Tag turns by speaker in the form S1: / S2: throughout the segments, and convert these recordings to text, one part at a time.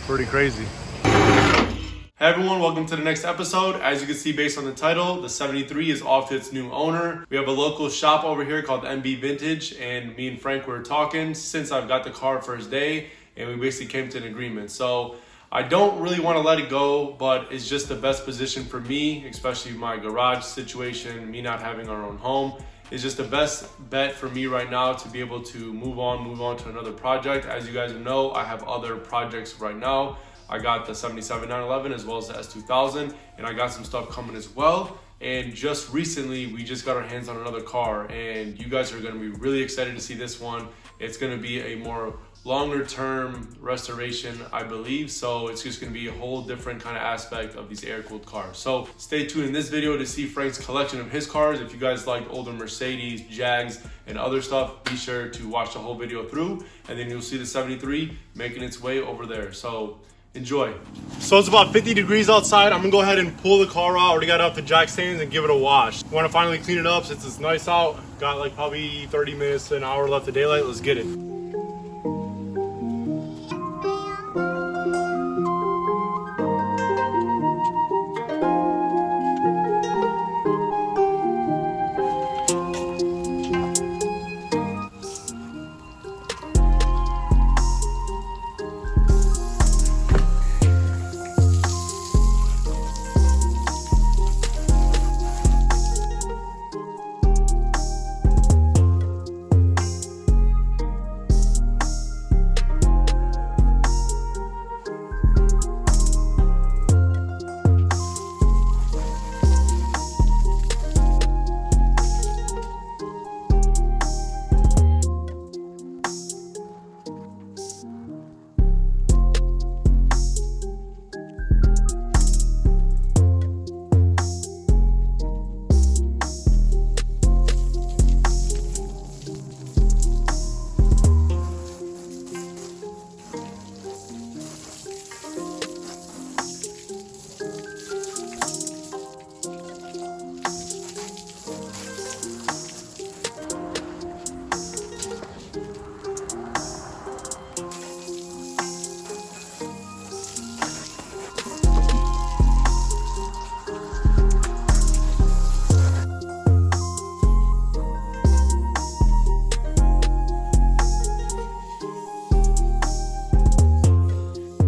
S1: pretty crazy. Hey everyone, welcome to the next episode. As you can see based on the title, the 73 is off to its new owner. We have a local shop over here called MB Vintage, and me and Frank were talking since I've got the car first day, and we basically came to an agreement. So I don't really want to let it go, but it's just the best position for me, especially my garage situation, me not having our own home. It's just the best bet for me right now to be able to move on to another project. As you guys know, I have other projects right now. I got the 77 911 as well as the S2000, and I got some stuff coming as well. And just recently, we just got our hands on another car, and you guys are gonna be really excited to see this one. It's gonna be a more longer term restoration, I believe. So it's just gonna be a whole different kind of aspect of these air-cooled cars. So stay tuned in this video to see Frank's collection of his cars. If you guys liked older Mercedes, Jags, and other stuff, be sure to watch the whole video through, and then you'll see the 73 making its way over there. So enjoy. So it's about 50 degrees outside. I'm gonna go ahead and pull the car out. Already got out the jack stands and give it a wash. Want to finally clean it up since it's nice out. Got like probably 30 minutes to an hour left of daylight. Let's get it.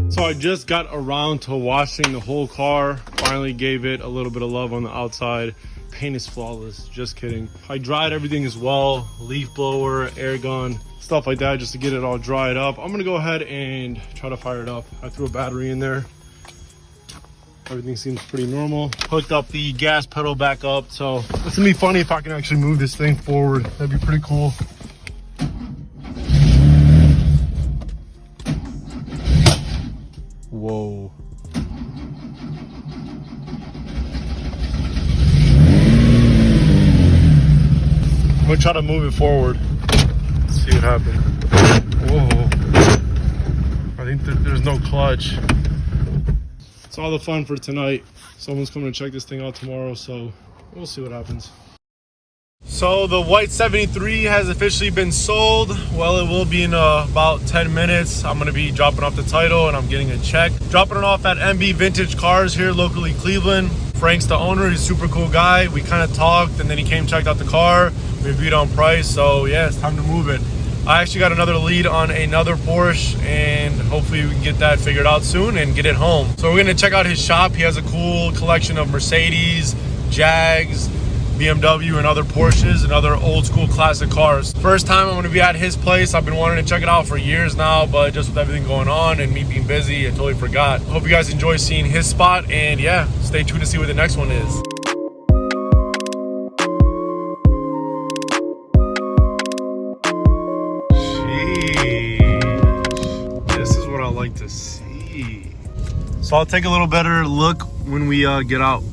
S1: So I just got around to washing the whole car. Finally gave it a little bit of love on the outside. Paint is flawless, just kidding. I dried everything as well. Leaf blower, air gun, stuff like that, just to get it all dried up. I'm gonna go ahead and try to fire it up. I threw a battery in there. Everything seems pretty normal. Hooked up the gas pedal back up. So it's gonna be funny if I can actually move this thing forward. That'd be pretty cool. Whoa. I'm gonna try to move it forward. Let's see what happens. Whoa. I think there's no clutch. It's all the fun for tonight. Someone's coming to check this thing out tomorrow, so we'll see what happens. So the white 73 has officially been sold. Well, it will be in about 10 minutes. I'm gonna be dropping off the title and I'm getting a check. Dropping it off at MB Vintage Cars here locally, Cleveland. Frank's the owner, he's a super cool guy. We kind of talked and then he came, checked out the car. We agreed on price, so yeah, it's time to move it. I actually got another lead on another Porsche, and hopefully we can get that figured out soon and get it home. So we're gonna check out his shop. He has a cool collection of Mercedes, Jags, BMW, and other Porsches and other old school classic cars. First time I'm gonna be at his place. I've been wanting to check it out for years now, but just with everything going on and me being busy, I totally forgot. Hope you guys enjoy seeing his spot, and yeah, stay tuned to see what the next one is. Sheesh. This is what I like to see. So I'll take a little better look when we get out.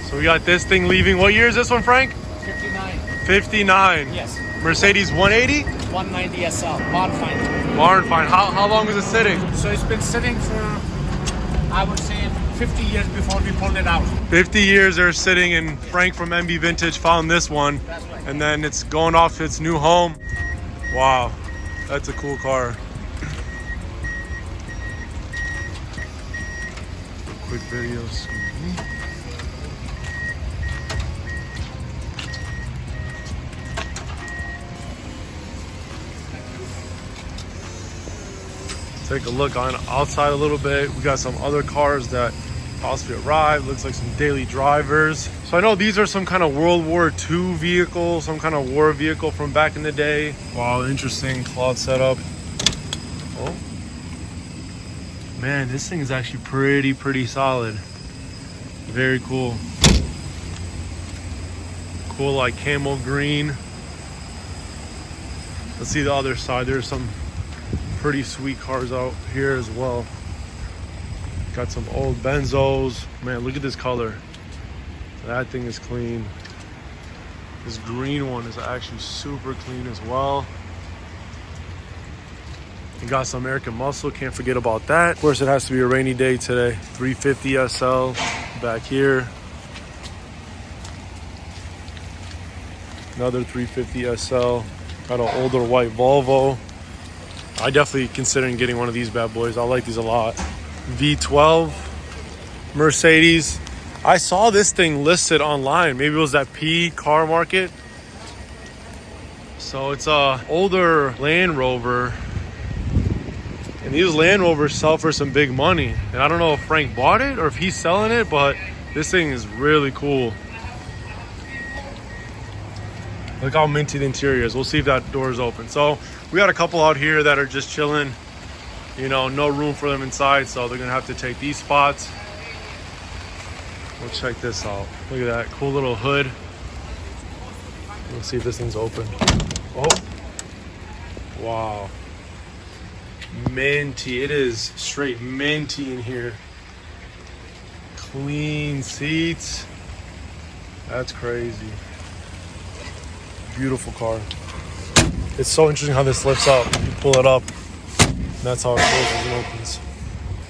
S1: So we got this thing leaving. What year is this one, Frank?
S2: 59.
S1: 59.
S2: Yes.
S1: Mercedes 180?
S2: 190 SL. Barnfind.
S1: Barnfind. How long was it sitting?
S2: So it's been sitting for, I would say, 50 years before we pulled it out.
S1: 50 years they're sitting, and Frank from MB Vintage found this one.
S2: That's right.
S1: And then it's going off to its new home. Wow, that's a cool car. Quick video, excuse me. Take a look on outside a little bit. We got some other cars that possibly arrived. Looks like some daily drivers. So I know these are some kind of World War II vehicle, some kind of war vehicle from back in the day. Wow, interesting cloth setup. Oh, man, this thing is actually pretty solid. Very cool. Cool, like camel green. Let's see the other side. There's some pretty sweet cars out here as well. Got some old Benzos. Man, look at this color. That thing is clean. This green one is actually super clean as well. You got some American muscle, can't forget about that. Of course, it has to be a rainy day today. 350 SL back here. Another 350 SL. Got an older white Volvo. I definitely considering getting one of these bad boys. I like these a lot. V12 Mercedes. I saw this thing listed online. Maybe it was that P car market. So it's a older Land Rover. And these Land Rovers sell for some big money. And I don't know if Frank bought it or if he's selling it, but this thing is really cool. Look how minty the interior is. We'll see if that door is open. So we got a couple out here that are just chilling. You know, no room for them inside, so they're gonna have to take these spots. We'll check this out. Look at that cool little hood. Let's see if this thing's open. Oh, wow. Minty. It is straight minty in here. Clean seats. That's crazy. Beautiful car. It's so interesting how this lifts up. You pull it up, and that's how it closes and opens.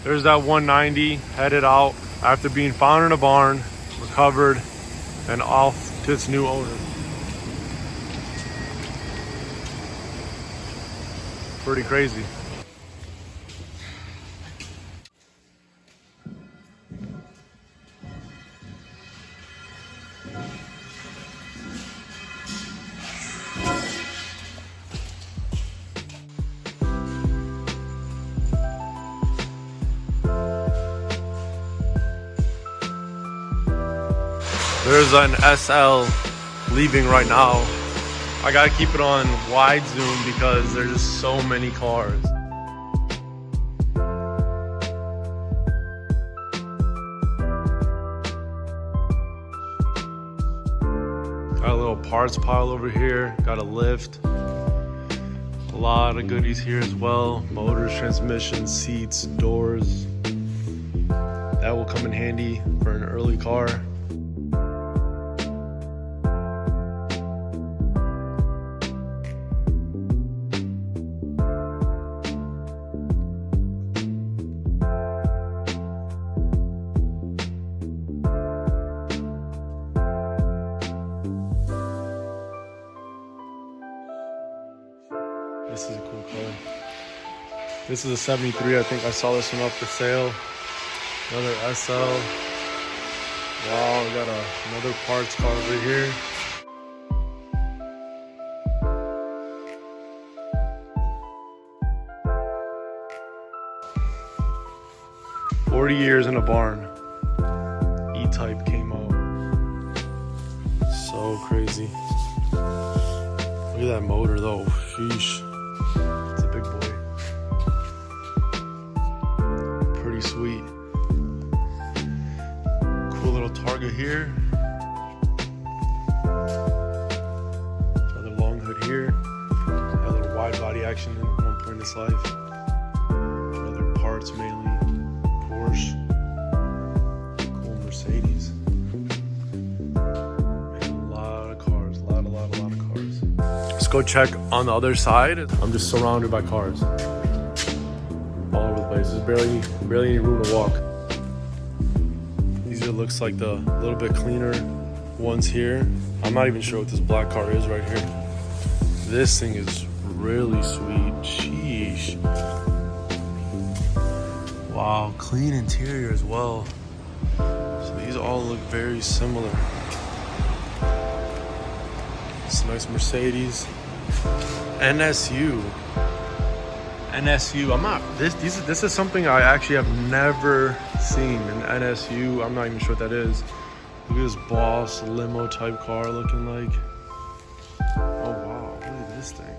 S1: There's that 190 headed out after being found in a barn, recovered, and off to its new owner. Pretty crazy. There's an SL leaving right now. I gotta keep it on wide zoom because there's just so many cars. Got a little parts pile over here, got a lift. A lot of goodies here as well. Motors, transmissions, seats, doors. That will come in handy for an early car. This is a cool car. This is a 73. I think I saw this one up for sale. Another SL. Wow, we got another parts car over here. "40 years in a barn." E-Type came out. So crazy. Look at that motor though. Sheesh. It's a big boy. Pretty sweet. Cool little Targa here. Another long hood here. A little wide body action at one point in its life. Other parts mainly. Porsche. Cool Mercedes. Go check on the other side. I'm just surrounded by cars all over the place. There's barely any room to walk. These are looks like the little bit cleaner ones here. I'm not even sure what this black car is right here. This thing is really sweet. Sheesh. Wow, clean interior as well. So these all look very similar. It's a nice Mercedes. NSU. I'm not, this is something I actually have never seen, an NSU. I'm not even sure what that is. Look at this Boss limo type car looking like. Oh wow, look at this thing.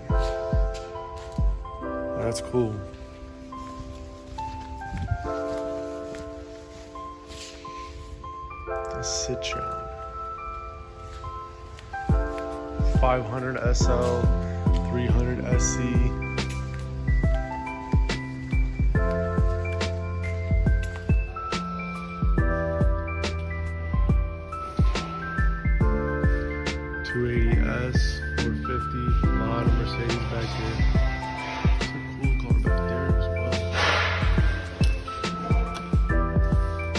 S1: That's cool. A Citroen. 500 SL, 300 SC. S 450, a lot of Mercedes back here. It's a cool car back there as well.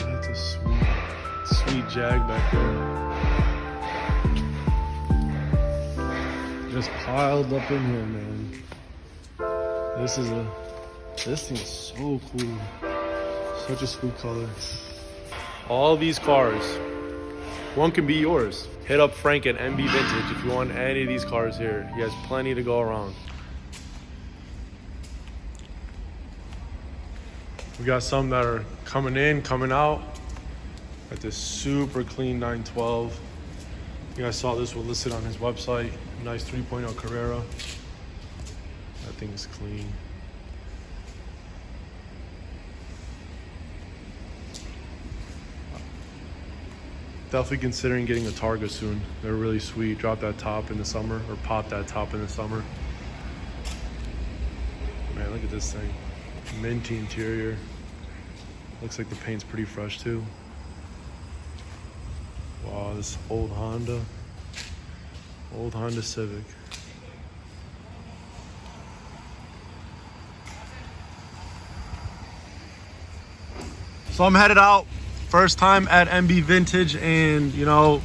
S1: That's a sweet Jag back there. Just piled up in here, man. This thing is so cool. Such a sweet color. All these cars, one can be yours. Hit up Frank at MB Vintage if you want any of these cars here. He has plenty to go around. We got some that are coming in, coming out. Got this super clean 912. You guys saw this one listed on his website. Nice 3.0 Carrera. That thing is clean. Definitely considering getting a Targa soon. They're really sweet. Drop that top in the summer, or pop that top in the summer. Man, look at this thing. Minty interior. Looks like the paint's pretty fresh too. Wow, this old Honda Civic. So I'm headed out. First time at MB Vintage, and you know,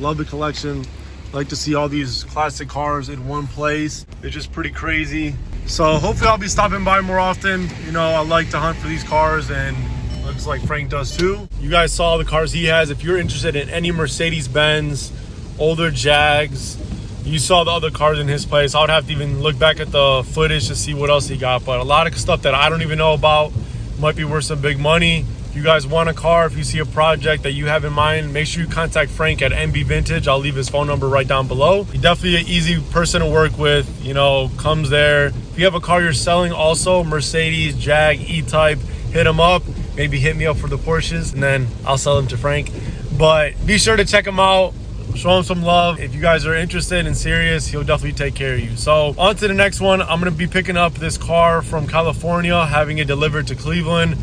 S1: love the collection. Like to see all these classic cars in one place. It's just pretty crazy. So hopefully I'll be stopping by more often. You know, I like to hunt for these cars, and looks like Frank does too. You guys saw the cars he has. If you're interested in any Mercedes-Benz, older Jags, you saw the other cars in his place. I would have to even look back at the footage to see what else he got. But a lot of stuff that I don't even know about, might be worth some big money. If you guys want a car, if you see a project that you have in mind, make sure you contact Frank at MB Vintage. I'll leave his phone number right down below. He's definitely an easy person to work with, you know, comes there. If you have a car you're selling also, Mercedes, Jag, E-Type, hit him up. Maybe hit me up for the Porsches, and then I'll sell them to Frank. But be sure to check him out. Show him some love. If you guys are interested and serious, he'll definitely take care of you. So on to the next one. I'm going to be picking up this car from California, having it delivered to Cleveland.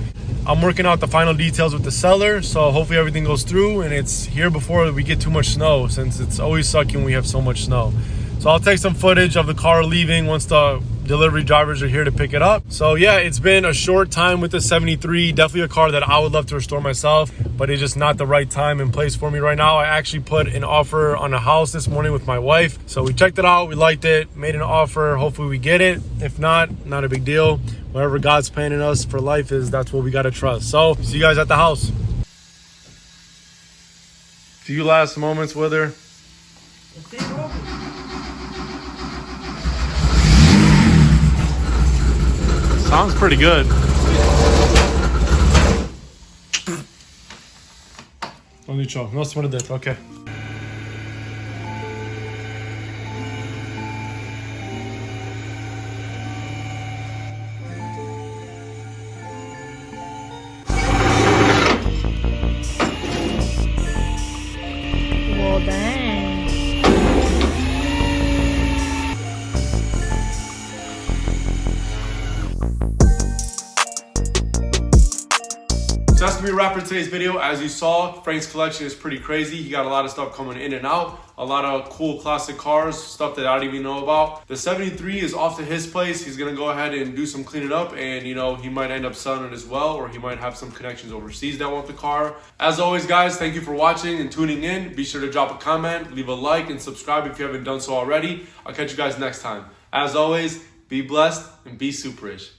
S1: I'm working out the final details with the seller, so hopefully everything goes through and it's here before we get too much snow, since it's always sucking when we have so much snow. So I'll take some footage of the car leaving once the delivery drivers are here to pick it up. So yeah, it's been a short time with the 73. Definitely a car that I would love to restore myself, but it's just not the right time and place for me right now. I actually put an offer on a house this morning with my wife. So we checked it out, we liked it, made an offer. Hopefully we get it. If not, not a big deal. Whatever God's planning us for life is, that's what we got to trust. So see you guys at the house. Few last moments with her. Sounds pretty good. No nicio, no si può detto, ok.
S3: Well, dang.
S1: So that's gonna be a wrap for today's video. As you saw, Frank's collection is pretty crazy. He got a lot of stuff coming in and out, a lot of cool classic cars, stuff that I don't even know about. The 73 is off to his place. He's gonna go ahead and do some cleaning up, and you know, he might end up selling it as well, or he might have some connections overseas that want the car. As always, guys, thank you for watching and tuning in. Be sure to drop a comment, leave a like, and subscribe if you haven't done so already. I'll catch you guys next time. As always, Be blessed and be superish.